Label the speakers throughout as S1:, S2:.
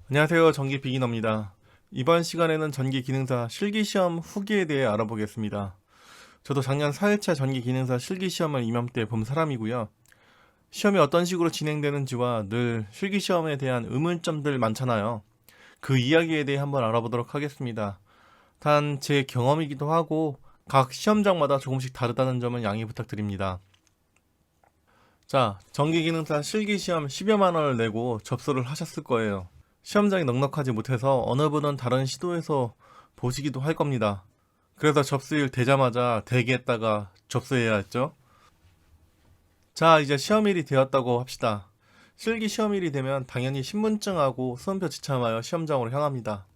S1: 안녕하세요. 전기 비기너입니다. 이번 시간에는 전기 기능사 실기시험 후기에 대해 알아보겠습니다. 저도 작년 4일차 전기 기능사 실기시험을 이맘때 본 사람이고요. 시험이 어떤 식으로 진행되는지와 늘 실기시험에 대한 의문점들 많잖아요. 그 이야기에 대해 한번 알아보도록 하겠습니다. 단 제 경험이기도 하고 각 시험장마다 조금씩 다르다는 점은 양해 부탁드립니다. 자, 전기 기능사 실기시험 10여만 원을 내고 접수를 하셨을 거예요. 시험장이 넉넉하지 못해서 어느 분은 다른 시도에서 보시기도 할 겁니다. 그래서 접수일 되자마자 대기했다가 접수해야 했죠. 자, 이제 시험일이 되었다고 합시다. 실기 시험일이 되면 당연히 신분증하고 수험표 지참하여 시험장으로 향합니다.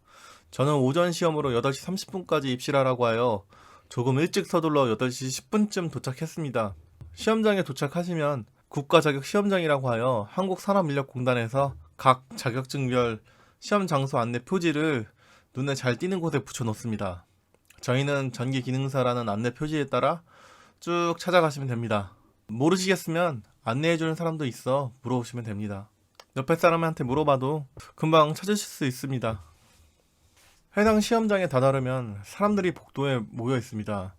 S1: 저는 오전 시험으로 8시 30분까지 입실하라고 하여 조금 일찍 서둘러 8시 10분쯤 도착했습니다. 시험장에 도착하시면 국가 자격 시험장이라고 하여 한국산업인력공단에서 각 자격증별 시험 장소 안내 표지를 눈에 잘 띄는 곳에 붙여 놓습니다. 저희는 전기 기능사라는 안내 표지에 따라 쭉 찾아가시면 됩니다. 모르시겠으면 안내해주는 사람도 있어 물어보시면 됩니다. 옆에 사람한테 물어봐도 금방 찾으실 수 있습니다. 해당 시험장에 다다르면 사람들이 복도에 모여 있습니다.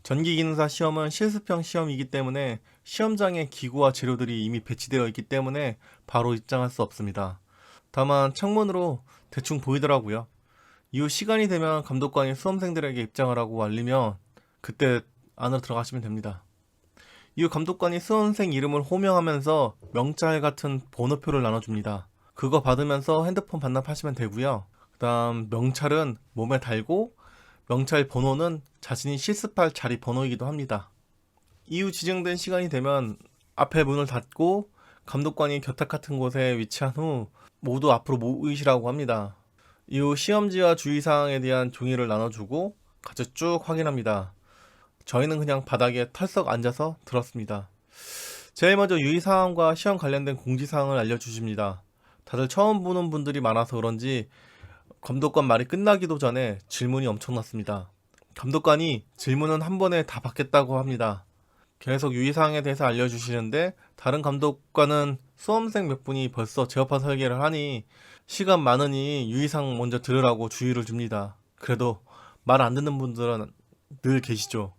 S1: 전기기능사 시험은 실습형 시험이기 때문에 시험장에 기구와 재료들이 이미 배치되어 있기 때문에 바로 입장할 수 없습니다. 다만 창문으로 대충 보이더라고요. 이후 시간이 되면 감독관이 수험생들에게 입장을 하고 알리면 그때 안으로 들어가시면 됩니다. 이후 감독관이 수험생 이름을 호명하면서 명찰 같은 번호표를 나눠줍니다. 그거 받으면서 핸드폰 반납하시면 되고요. 그 다음 명찰은 몸에 달고 명찰 번호는 자신이 실습할 자리 번호이기도 합니다. 이후 지정된 시간이 되면 앞에 문을 닫고 감독관이 겨탁 같은 곳에 위치한 후 모두 앞으로 모이시라고 합니다. 이후 시험지와 주의사항에 대한 종이를 나눠주고 같이 쭉 확인합니다. 저희는 그냥 바닥에 털썩 앉아서 들었습니다. 제일 먼저 유의사항과 시험 관련된 공지사항을 알려주십니다. 다들 처음 보는 분들이 많아서 그런지 감독관 말이 끝나기도 전에 질문이 엄청났습니다. 감독관이 질문은 한 번에 다 받겠다고 합니다. 계속 유의사항에 대해서 알려주시는데 다른 감독관은 수험생 몇 분이 벌써 제어판 설계를 하니 시간 많으니 유의사항 먼저 들으라고 주의를 줍니다. 그래도 말 안 듣는 분들은 늘 계시죠.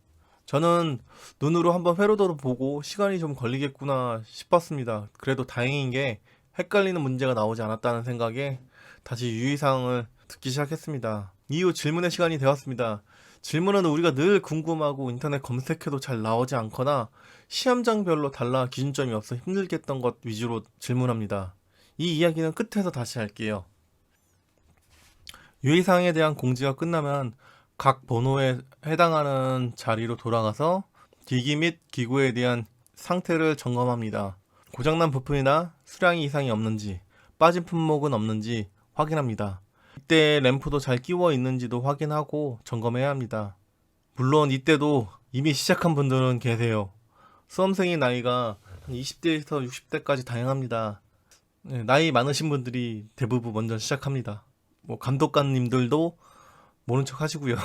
S1: 저는 눈으로 한번 회로도를 보고 시간이 좀 걸리겠구나 싶었습니다. 그래도 다행인 게 헷갈리는 문제가 나오지 않았다는 생각에 다시 유의사항을 듣기 시작했습니다. 이후 질문의 시간이 되었습니다. 질문은 우리가 늘 궁금하고 인터넷 검색해도 잘 나오지 않거나 시험장별로 달라 기준점이 없어 힘들게 했던 것 위주로 질문합니다. 이 이야기는 끝에서 다시 할게요. 유의사항에 대한 공지가 끝나면 각 번호에 해당하는 자리로 돌아가서 기기 및 기구에 대한 상태를 점검합니다. 고장난 부품이나 수량이 이상이 없는지, 빠진 품목은 없는지 확인합니다. 이때 램프도 잘 끼워 있는지도 확인하고 점검해야 합니다. 물론 이때도 이미 시작한 분들은 계세요. 수험생의 나이가 20대에서 60대까지 다양합니다. 나이 많으신 분들이 대부분 먼저 시작합니다. 감독관님들도 모른 척 하시고요.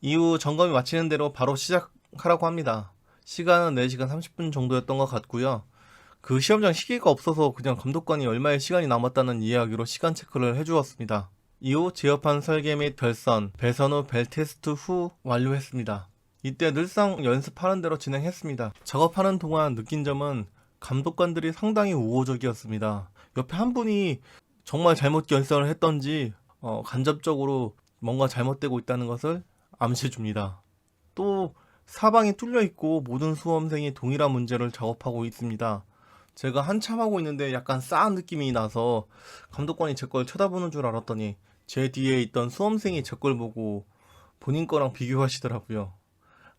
S1: 이후 점검이 마치는 대로 바로 시작하라고 합니다. 시간은 4시간 30분 정도였던 것 같고요. 그 시험장 시계가 없어서 그냥 감독관이 얼마의 시간이 남았다는 이야기로 시간 체크를 해주었습니다. 이후 제어판 설계 및 별선, 배선 후 벨 테스트 후 완료했습니다. 이때 늘상 연습하는 대로 진행했습니다. 작업하는 동안 느낀 점은 감독관들이 상당히 우호적이었습니다. 옆에 한 분이 정말 잘못 결선을 했던지 간접적으로 뭔가 잘못되고 있다는 것을 암시해줍니다. 또 사방이 뚫려 있고 모든 수험생이 동일한 문제를 작업하고 있습니다. 제가 한참 하고 있는데 약간 싸한 느낌이 나서 감독관이 제 걸 쳐다보는 줄 알았더니 제 뒤에 있던 수험생이 제 걸 보고 본인 거랑 비교하시더라고요.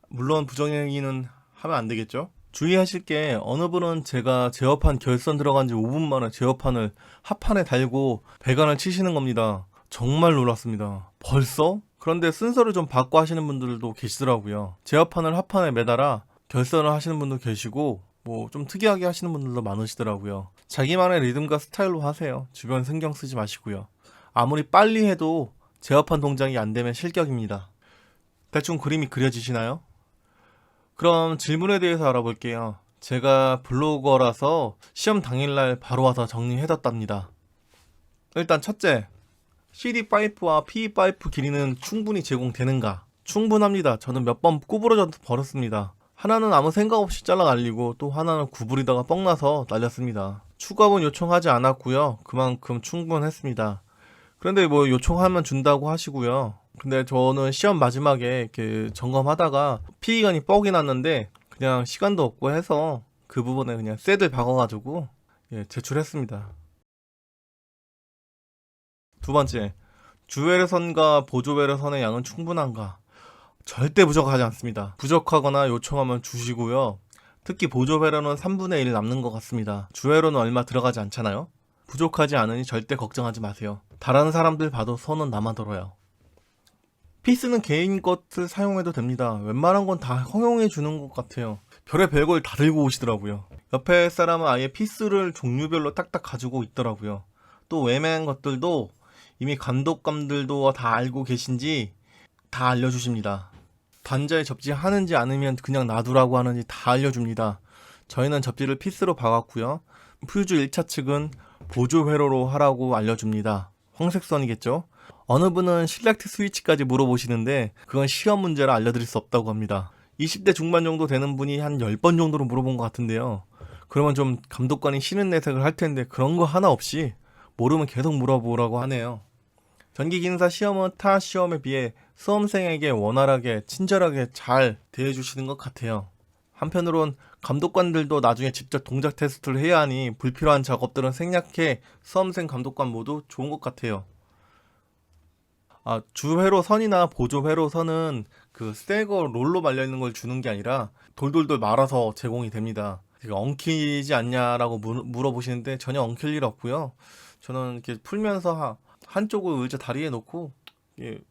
S1: 물론 부정행위는 하면 안 되겠죠? 주의하실 게 어느 분은 제가 제어판 결선 들어간 지 5분 만에 제어판을 합판에 달고 배관을 치시는 겁니다. 정말 놀랐습니다. 벌써? 그런데 순서를 좀 바꿔 하시는 분들도 계시더라고요. 제어판을 합판에 매달아 결선을 하시는 분도 계시고 좀 특이하게 하시는 분들도 많으시더라고요. 자기만의 리듬과 스타일로 하세요. 주변 신경 쓰지 마시고요. 아무리 빨리 해도 제어판 동작이 안 되면 실격입니다. 대충 그림이 그려지시나요? 그럼 질문에 대해서 알아볼게요. 제가 블로거라서 시험 당일날 바로 와서 정리해뒀답니다. 일단 첫째, CD 파이프와 PE 파이프 길이는 충분히 제공되는가? 충분합니다. 저는 몇 번 구부러져도 버렸습니다. 하나는 아무 생각 없이 잘라 날리고 또 하나는 구부리다가 뻥나서 날렸습니다. 추가본 요청하지 않았고요. 그만큼 충분했습니다. 그런데 뭐 요청하면 준다고 하시고요. 근데 저는 시험 마지막에 이렇게 점검하다가 PE관이 뻑이 났는데 그냥 시간도 없고 해서 그 부분에 그냥 쇠들 박아가지고 제출했습니다. 두 번째, 주회로선과 보조회로선의 양은 충분한가? 절대 부족하지 않습니다. 부족하거나 요청하면 주시고요. 특히 보조회로는 3분의 1 남는 것 같습니다. 주회로는 얼마 들어가지 않잖아요. 부족하지 않으니 절대 걱정하지 마세요. 다른 사람들 봐도 손은 남아돌아요. 피스는 개인 것을 사용해도 됩니다. 웬만한 건 다 허용해 주는 것 같아요. 별의별 걸 다 들고 오시더라고요. 옆에 사람은 아예 피스를 종류별로 딱딱 가지고 있더라고요. 또 애매한 것들도 이미 감독관들도 다 알고 계신지 다 알려주십니다. 단자에 접지하는지 않으면 그냥 놔두라고 하는지 다 알려줍니다. 저희는 접지를 피스로 박았고요. 퓨즈 1차 측은 보조 회로로 하라고 알려줍니다. 황색선이겠죠? 어느 분은 실렉트 스위치까지 물어보시는데 그건 시험 문제라 알려드릴 수 없다고 합니다. 20대 중반 정도 되는 분이 한 10번 정도로 물어본 것 같은데요. 그러면 좀 감독관이 쉬는 내색을 할 텐데 그런 거 하나 없이 모르면 계속 물어보라고 하네요. 전기기능사 시험은 타 시험에 비해 수험생에게 원활하게 친절하게 잘 대해주시는 것 같아요. 한편으론 감독관들도 나중에 직접 동작 테스트를 해야 하니 불필요한 작업들은 생략해 수험생 감독관 모두 좋은 것 같아요. 주회로선이나 보조회로선은 그 새거 롤로 말려있는 걸 주는 게 아니라 돌돌돌 말아서 제공이 됩니다. 엉키지 않냐라고 물어보시는데 전혀 엉킬 일 없고요. 저는 이렇게 풀면서 한쪽을 의자 다리에 놓고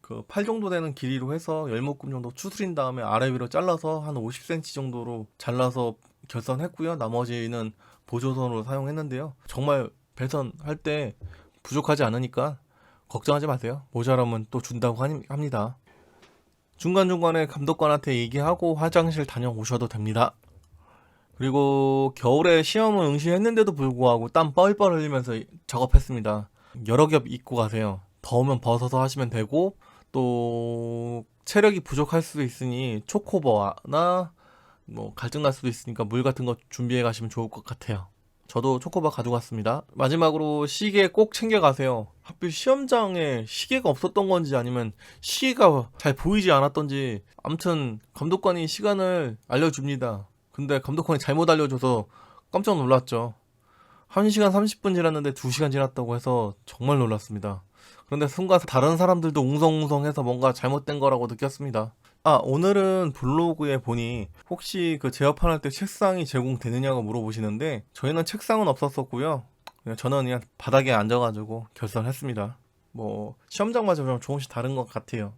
S1: 그 팔 정도 되는 길이로 해서 열묶음 정도 추스린 다음에 아래 위로 잘라서 한 50cm 정도로 잘라서 결선했고요. 나머지는 보조선으로 사용했는데요. 정말 배선할 때 부족하지 않으니까 걱정하지 마세요. 모자라면 또 준다고 합니다. 중간중간에 감독관한테 얘기하고 화장실 다녀오셔도 됩니다. 그리고 겨울에 시험을 응시했는데도 불구하고 땀 뻘뻘 흘리면서 작업했습니다. 여러 겹 입고 가세요. 더우면 벗어서 하시면 되고 또 체력이 부족할 수도 있으니 초코버나 뭐 갈증 날 수도 있으니까 물 같은 거 준비해 가시면 좋을 것 같아요. 저도 초코바 가져갔습니다. 마지막으로 시계 꼭 챙겨 가세요. 하필 시험장에 시계가 없었던 건지 아니면 시계가 잘 보이지 않았던지 아무튼 감독관이 시간을 알려줍니다. 근데 감독관이 잘못 알려줘서 깜짝 놀랐죠. 1시간 30분 지났는데 2시간 지났다고 해서 정말 놀랐습니다. 그런데 순간 다른 사람들도 웅성웅성해서 뭔가 잘못된 거라고 느꼈습니다. 오늘은 블로그에 보니 혹시 그 제어판할 때 책상이 제공되느냐고 물어보시는데 저희는 책상은 없었었고요. 저는 그냥 바닥에 앉아가지고 결선했습니다. 뭐 시험장마저 좀 조금씩 다른 것 같아요.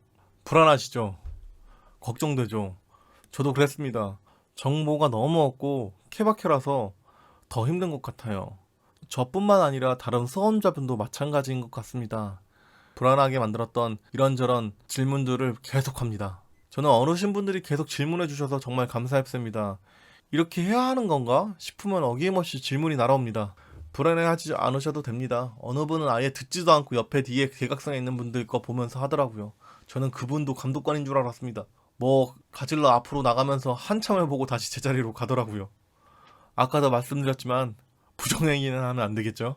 S1: 불안하시죠? 걱정되죠? 저도 그랬습니다. 정보가 너무 없고 케바케라서 더 힘든 것 같아요. 저뿐만 아니라 다른 수험자분도 마찬가지인 것 같습니다. 불안하게 만들었던 이런저런 질문들을 계속합니다. 저는 어르신분들이 계속 질문해 주셔서 정말 감사했습니다. 이렇게 해야 하는 건가 싶으면 어김없이 질문이 날아옵니다. 불안해하지 않으셔도 됩니다. 어느 분은 아예 듣지도 않고 옆에 뒤에 대각선에 있는 분들 거 보면서 하더라고요. 저는 그분도 감독관인 줄 알았습니다. 뭐 가질러 앞으로 나가면서 한참을 보고 다시 제자리로 가더라고요. 아까도 말씀드렸지만 부정행위는 하면 안 되겠죠.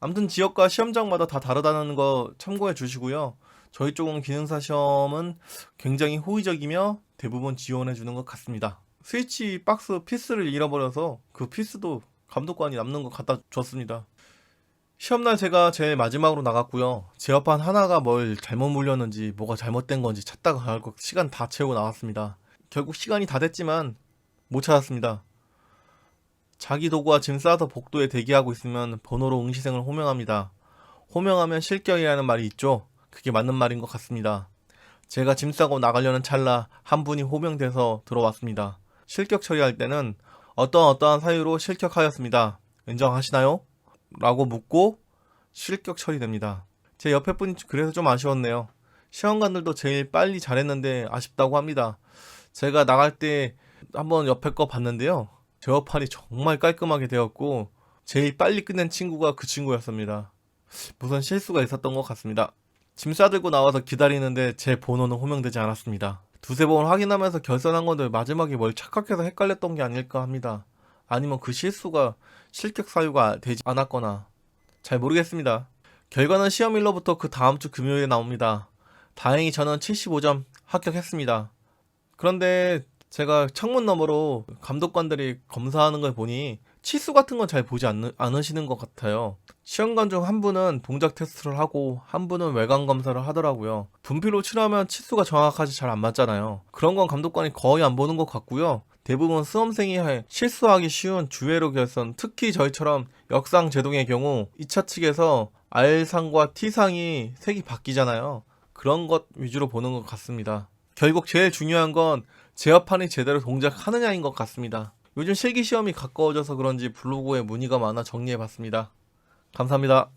S1: 아무튼 지역과 시험장마다 다 다르다는 거 참고해 주시고요. 저희 쪽은 기능사 시험은 굉장히 호의적이며 대부분 지원해 주는 것 같습니다. 스위치 박스 피스를 잃어버려서 그 피스도 감독관이 남는 거 갖다 줬습니다. 시험날 제가 제일 마지막으로 나갔고요. 제어판 하나가 뭘 잘못 물렸는지 뭐가 잘못된 건지 찾다가 결국 시간 다 채우고 나왔습니다. 결국 시간이 다 됐지만 못 찾았습니다. 자기 도구와 짐 싸서 복도에 대기하고 있으면 번호로 응시생을 호명합니다. 호명하면 실격이라는 말이 있죠. 그게 맞는 말인 것 같습니다. 제가 짐 싸고 나가려는 찰나 한 분이 호명돼서 들어왔습니다. 실격 처리할 때는 어떠한 사유로 실격하였습니다. 인정하시나요? 라고 묻고 실격 처리됩니다. 제 옆에 분이 그래서 좀 아쉬웠네요. 시험관들도 제일 빨리 잘했는데 아쉽다고 합니다. 제가 나갈 때 한번 옆에 거 봤는데요. 제어판이 정말 깔끔하게 되었고 제일 빨리 끝낸 친구가 그 친구였습니다. 무슨 실수가 있었던 것 같습니다. 짐 싸들고 나와서 기다리는데 제 번호는 호명되지 않았습니다. 두세 번 확인하면서 결선한 건데 마지막에 뭘 착각해서 헷갈렸던 게 아닐까 합니다. 아니면 그 실수가 실격 사유가 되지 않았거나 잘 모르겠습니다. 결과는 시험일로부터 그 다음 주 금요일에 나옵니다. 다행히 저는 75점 합격했습니다. 그런데 제가 창문 너머로 감독관들이 검사하는 걸 보니 치수 같은 건 잘 보지 않으시는 것 같아요. 시험관 중 한 분은 동작 테스트를 하고 한 분은 외관 검사를 하더라고요. 분필로 칠하면 치수가 정확하지 잘 안 맞잖아요. 그런 건 감독관이 거의 안 보는 것 같고요. 대부분 수험생이 실수하기 쉬운 주회로 결선, 특히 저희처럼 역상 제동의 경우 2차 측에서 R상과 T상이 색이 바뀌잖아요. 그런 것 위주로 보는 것 같습니다. 결국 제일 중요한 건 제어판이 제대로 동작하느냐인 것 같습니다. 요즘 실기시험이 가까워져서 그런지 블로그에 문의가 많아 정리해봤습니다. 감사합니다.